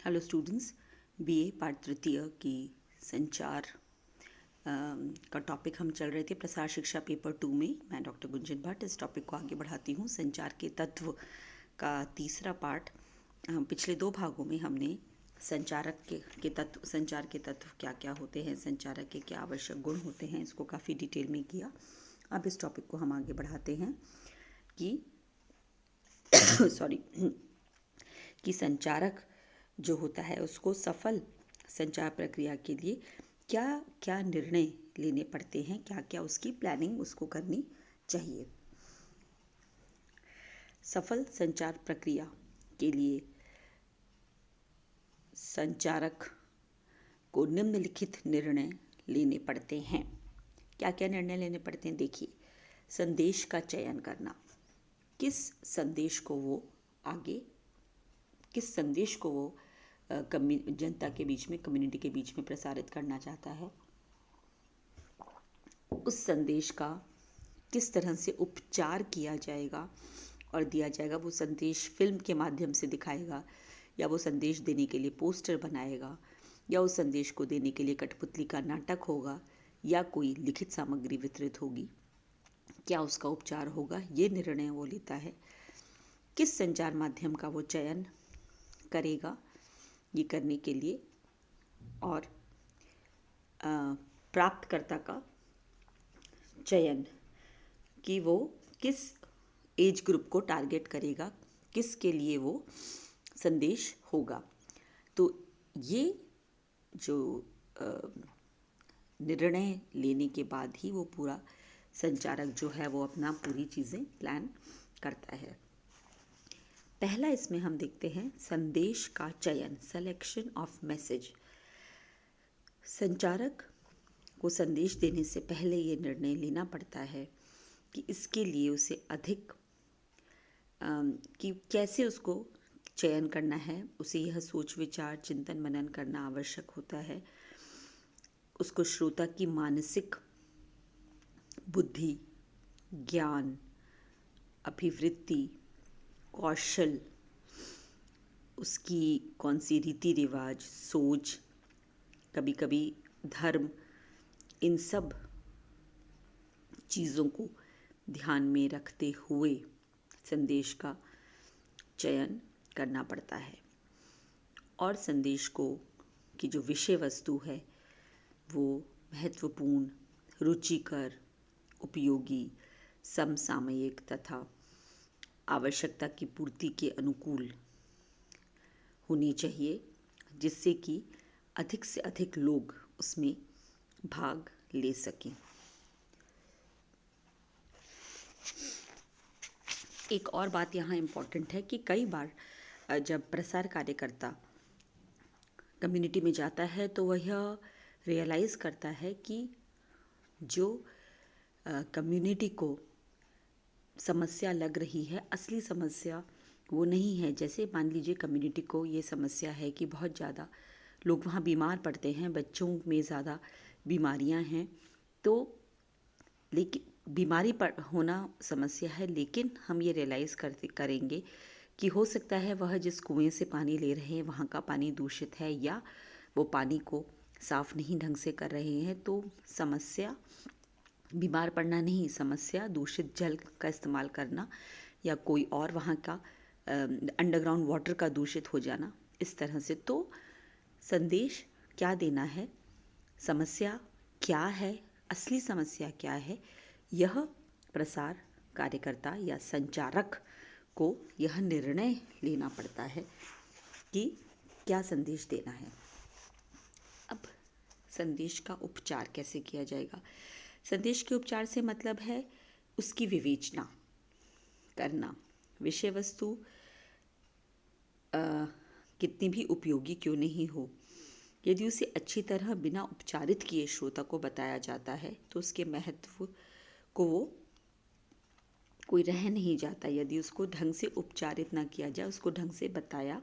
Hello students, BA पाठ तृतीय की संचार का टॉपिक हम चल रहे थे प्रसार शिक्षा पेपर 2 में। मैं डॉक्टर गुंजन भट्ट इस टॉपिक को आगे बढ़ाती हूँ। संचार के तत्व का तीसरा पार्ट। पिछले 2 भागों में हमने संचार के तत्व क्या क्या होते हैं, संचारक के क्या आवश्यक गुण होते हैं, इसको काफ़ी डिटेल में किया। अब इस टॉपिक को हम आगे बढ़ाते हैं कि कि संचारक जो होता है उसको सफल संचार प्रक्रिया के लिए क्या क्या निर्णय लेने पड़ते हैं, क्या क्या उसकी प्लानिंग उसको करनी चाहिए। सफल संचार प्रक्रिया के लिए संचारक को निम्नलिखित निर्णय लेने पड़ते हैं। क्या क्या निर्णय लेने पड़ते हैं देखिए। संदेश का चयन करना, किस संदेश को वो जनता के बीच में, कम्युनिटी के बीच में प्रसारित करना चाहता है, उस संदेश का किस तरह से उपचार किया जाएगा और दिया जाएगा। वो संदेश फिल्म के माध्यम से दिखाएगा, या वो संदेश देने के लिए पोस्टर बनाएगा, या उस संदेश को देने के लिए कठपुतली का नाटक होगा, या कोई लिखित सामग्री वितरित होगी, क्या उसका उपचार होगा, ये निर्णय वो लेता है। किस संचार माध्यम का वो चयन करेगा, ये करने के लिए, और प्राप्तकर्ता का चयन कि वो किस एज ग्रुप को टारगेट करेगा, किसके लिए वो संदेश होगा। तो ये जो निर्णय लेने के बाद ही वो पूरा संचारक जो है वो अपना पूरी चीज़ें प्लान करता है। पहला इसमें हम देखते हैं संदेश का चयन, सिलेक्शन ऑफ मैसेज। संचारक को संदेश देने से पहले ये निर्णय लेना पड़ता है कि इसके लिए उसे अधिक कि कैसे उसको चयन करना है। उसे यह सोच विचार चिंतन मनन करना आवश्यक होता है। उसको श्रोता की मानसिक बुद्धि, ज्ञान, अभिवृत्ति, कौशल, उसकी कौन सी रीति रिवाज, सोच, कभी कभी धर्म, इन सब चीज़ों को ध्यान में रखते हुए संदेश का चयन करना पड़ता है। और संदेश को की जो विषय वस्तु है वो महत्वपूर्ण, रुचिकर, उपयोगी, समसामयिक तथा आवश्यकता की पूर्ति के अनुकूल होनी चाहिए, जिससे कि अधिक से अधिक लोग उसमें भाग ले सकें। एक और बात यहाँ इम्पॉर्टेंट है कि कई बार जब प्रसार कार्यकर्ता कम्युनिटी में जाता है तो वह रियलाइज़ करता है कि जो कम्युनिटी को समस्या लग रही है, असली समस्या वो नहीं है। जैसे मान लीजिए कम्युनिटी को ये समस्या है कि बहुत ज़्यादा लोग वहाँ बीमार पड़ते हैं, बच्चों में ज़्यादा बीमारियाँ हैं, तो लेकिन बीमारी होना समस्या है, लेकिन हम ये रियलाइज़ करेंगे कि हो सकता है वह जिस कुएं से पानी ले रहे हैं वहाँ का पानी दूषित है, या वो पानी को साफ़ नहीं ढंग से कर रहे हैं। तो समस्या बीमार पड़ना नहीं, समस्या दूषित जल का इस्तेमाल करना, या कोई और वहाँ का अंडरग्राउंड वाटर का दूषित हो जाना, इस तरह से। तो संदेश क्या देना है, समस्या क्या है, असली समस्या क्या है, यह प्रसार कार्यकर्ता या संचारक को यह निर्णय लेना पड़ता है कि क्या संदेश देना है। अब संदेश का उपचार कैसे किया जाएगा। संदेश के उपचार से मतलब है उसकी विवेचना करना। विषय वस्तु कितनी भी उपयोगी क्यों नहीं हो, यदि उसे अच्छी तरह बिना उपचारित किए श्रोता को बताया जाता है तो उसके महत्व को वो कोई रह नहीं जाता। यदि उसको ढंग से उपचारित ना किया जाए, उसको ढंग से बताया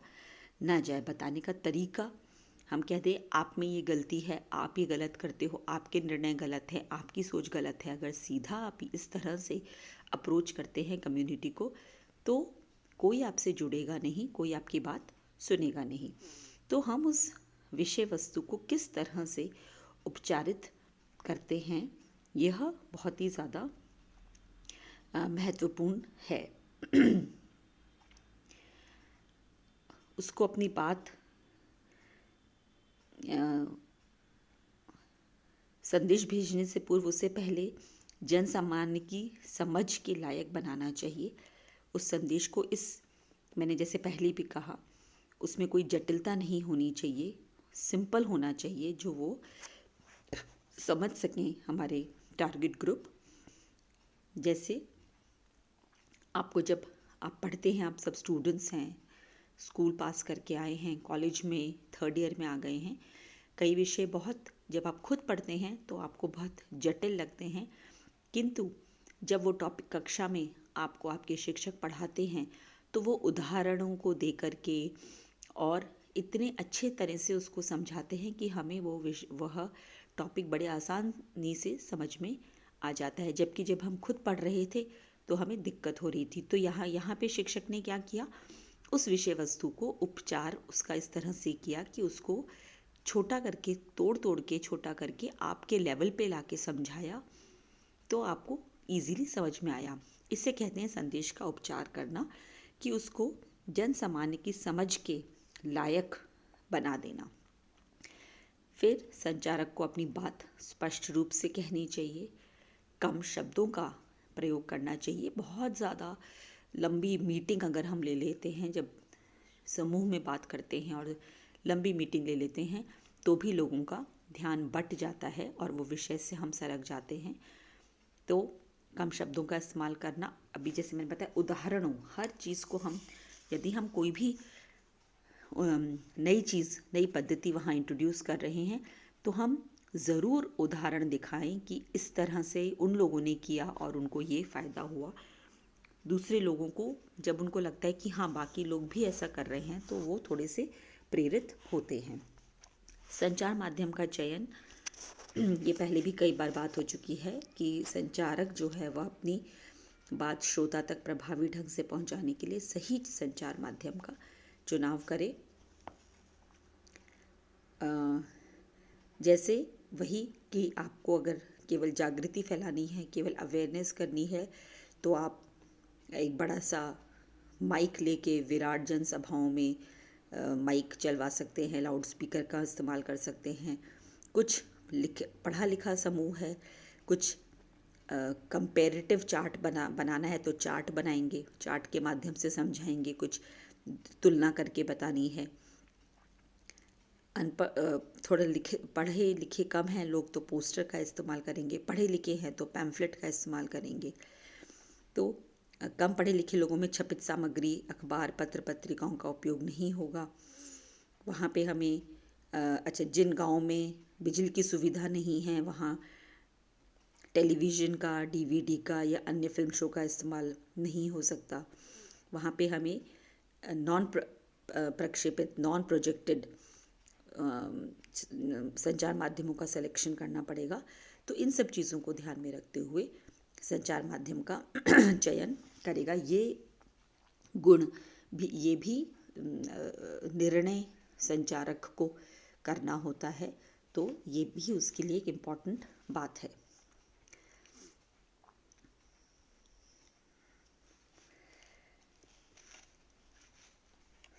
ना जाए, बताने का तरीका हम कह दें आप में ये गलती है, आप ये गलत करते हो, आपके निर्णय गलत हैं, आपकी सोच गलत है, अगर सीधा आप इस तरह से अप्रोच करते हैं कम्युनिटी को तो कोई आपसे जुड़ेगा नहीं, कोई आपकी बात सुनेगा नहीं। तो हम उस विषय वस्तु को किस तरह से उपचारित करते हैं, यह बहुत ही ज़्यादा महत्वपूर्ण है। उसको अपनी बात संदेश भेजने से पूर्व उसे पहले जन सामान्य की समझ के लायक बनाना चाहिए। उस संदेश को मैंने जैसे पहले भी कहा, उसमें कोई जटिलता नहीं होनी चाहिए, सिंपल होना चाहिए, जो वो समझ सकें हमारे टारगेट ग्रुप। जैसे जब आप पढ़ते हैं, आप सब स्टूडेंट्स हैं, स्कूल पास करके आए हैं, कॉलेज में 3rd ईयर में आ गए हैं, कई विषय जब आप खुद पढ़ते हैं तो आपको बहुत जटिल लगते हैं, किंतु जब वो टॉपिक कक्षा में आपको आपके शिक्षक पढ़ाते हैं तो वो उदाहरणों को दे करके और इतने अच्छे तरह से उसको समझाते हैं कि हमें वह टॉपिक बड़े आसानी से समझ में आ जाता है। जबकि जब हम खुद पढ़ रहे थे तो हमें दिक्कत हो रही थी। तो यहाँ पे शिक्षक ने क्या किया, उस विषय वस्तु को उपचार उसका इस तरह से किया कि उसको छोटा करके, तोड़ के छोटा करके आपके लेवल पे लाके समझाया, तो आपको इजीली समझ में आया। इसे कहते हैं संदेश का उपचार करना, कि उसको जन सामान्य की समझ के लायक बना देना। फिर संचारक को अपनी बात स्पष्ट रूप से कहनी चाहिए, कम शब्दों का प्रयोग करना चाहिए। बहुत ज़्यादा लंबी मीटिंग अगर हम ले लेते हैं, जब समूह में बात करते हैं और लंबी मीटिंग ले लेते हैं, तो भी लोगों का ध्यान बट जाता है और वो विषय से हम सरक जाते हैं। तो कम शब्दों का इस्तेमाल करना, अभी जैसे मैंने बताया, उदाहरणों, हर चीज़ को यदि हम कोई भी नई पद्धति वहाँ इंट्रोड्यूस कर रहे हैं, तो हम ज़रूर उदाहरण दिखाएं कि इस तरह से उन लोगों ने किया और उनको ये फ़ायदा हुआ। दूसरे लोगों को जब उनको लगता है कि हाँ, बाकी लोग भी ऐसा कर रहे हैं, तो वो थोड़े से प्रेरित होते हैं। संचार माध्यम का चयन, ये पहले भी कई बार बात हो चुकी है कि संचारक जो है वह अपनी बात श्रोता तक प्रभावी ढंग से पहुंचाने के लिए सही संचार माध्यम का चुनाव करे। जैसे वही कि आपको अगर केवल जागृति फैलानी है, केवल अवेयरनेस करनी है, तो आप एक बड़ा सा माइक लेके विराट जनसभाओं में माइक चलवा सकते हैं, लाउड स्पीकर का इस्तेमाल कर सकते हैं। कुछ पढ़ा लिखा समूह है, कुछ कंपेरेटिव चार्ट बनाना है तो चार्ट बनाएंगे, चार्ट के माध्यम से समझाएंगे, कुछ तुलना करके बतानी है। थोड़े पढ़े लिखे कम हैं लोग तो पोस्टर का इस्तेमाल करेंगे, पढ़े लिखे हैं तो पैम्फलेट का इस्तेमाल करेंगे। तो कम पढ़े लिखे लोगों में छपित सामग्री, अखबार, पत्र पत्रिकाओं का उपयोग नहीं होगा। वहाँ पे हमें जिन गाँव में बिजली की सुविधा नहीं है, वहाँ टेलीविज़न का, डीवीडी का या अन्य फिल्म शो का इस्तेमाल नहीं हो सकता। वहाँ पे हमें नॉन प्रोजेक्टेड संचार माध्यमों का सिलेक्शन करना पड़ेगा। तो इन सब चीज़ों को ध्यान में रखते हुए संचार माध्यम का चयन करेगा। ये गुण भी, ये भी निर्णय संचारक को करना होता है, तो ये भी उसके लिए एक इम्पॉर्टेंट बात है।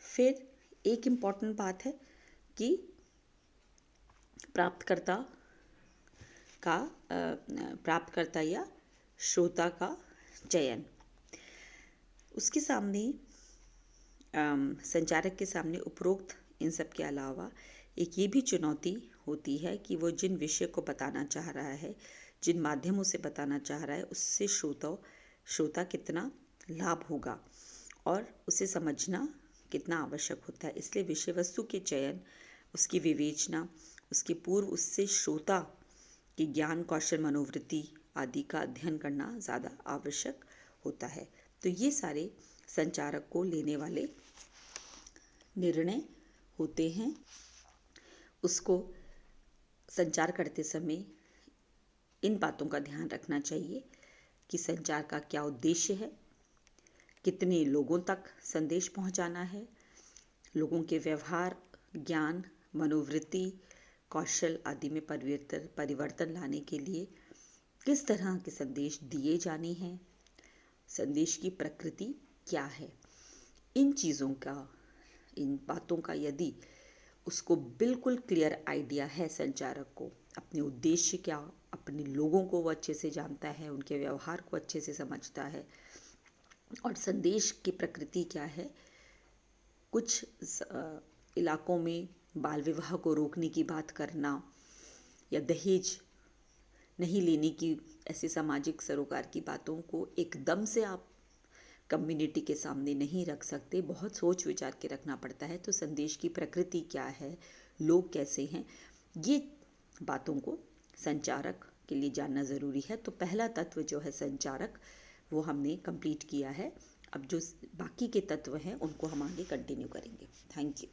फिर एक इम्पॉर्टेंट बात है कि प्राप्तकर्ता या श्रोता का चयन। उसके सामने संचारक के सामने उपरोक्त इन सब के अलावा एक ये भी चुनौती होती है कि वो जिन विषय को बताना चाह रहा है, जिन माध्यमों से बताना चाह रहा है, उससे श्रोता कितना लाभ होगा और उसे समझना कितना आवश्यक होता है। इसलिए विषय वस्तु के चयन, उसकी विवेचना, उसके पूर्व उससे श्रोता की ज्ञान, कौशल, मनोवृत्ति आदि का अध्ययन करना ज़्यादा आवश्यक होता है। तो ये सारे संचारक को लेने वाले निर्णय होते हैं। उसको संचार करते समय इन बातों का ध्यान रखना चाहिए कि संचार का क्या उद्देश्य है, कितने लोगों तक संदेश पहुंचाना है, लोगों के व्यवहार, ज्ञान, मनोवृत्ति, कौशल आदि में परिवर्तन लाने के लिए किस तरह के संदेश दिए जाने हैं, संदेश की प्रकृति क्या है, इन बातों का यदि उसको बिल्कुल क्लियर आइडिया है संचारक को, अपने उद्देश्य क्या, अपने लोगों को वो अच्छे से जानता है, उनके व्यवहार को अच्छे से समझता है और संदेश की प्रकृति क्या है। कुछ इलाकों में बाल विवाह को रोकने की बात करना या दहेज नहीं लेने की, ऐसी सामाजिक सरोकार की बातों को एकदम से आप कम्युनिटी के सामने नहीं रख सकते, बहुत सोच विचार के रखना पड़ता है। तो संदेश की प्रकृति क्या है, लोग कैसे हैं, ये बातों को संचारक के लिए जानना ज़रूरी है। तो पहला तत्व जो है संचारक, वो हमने कंप्लीट किया है। अब जो बाकी के तत्व हैं उनको हम आगे कंटिन्यू करेंगे। Thank you.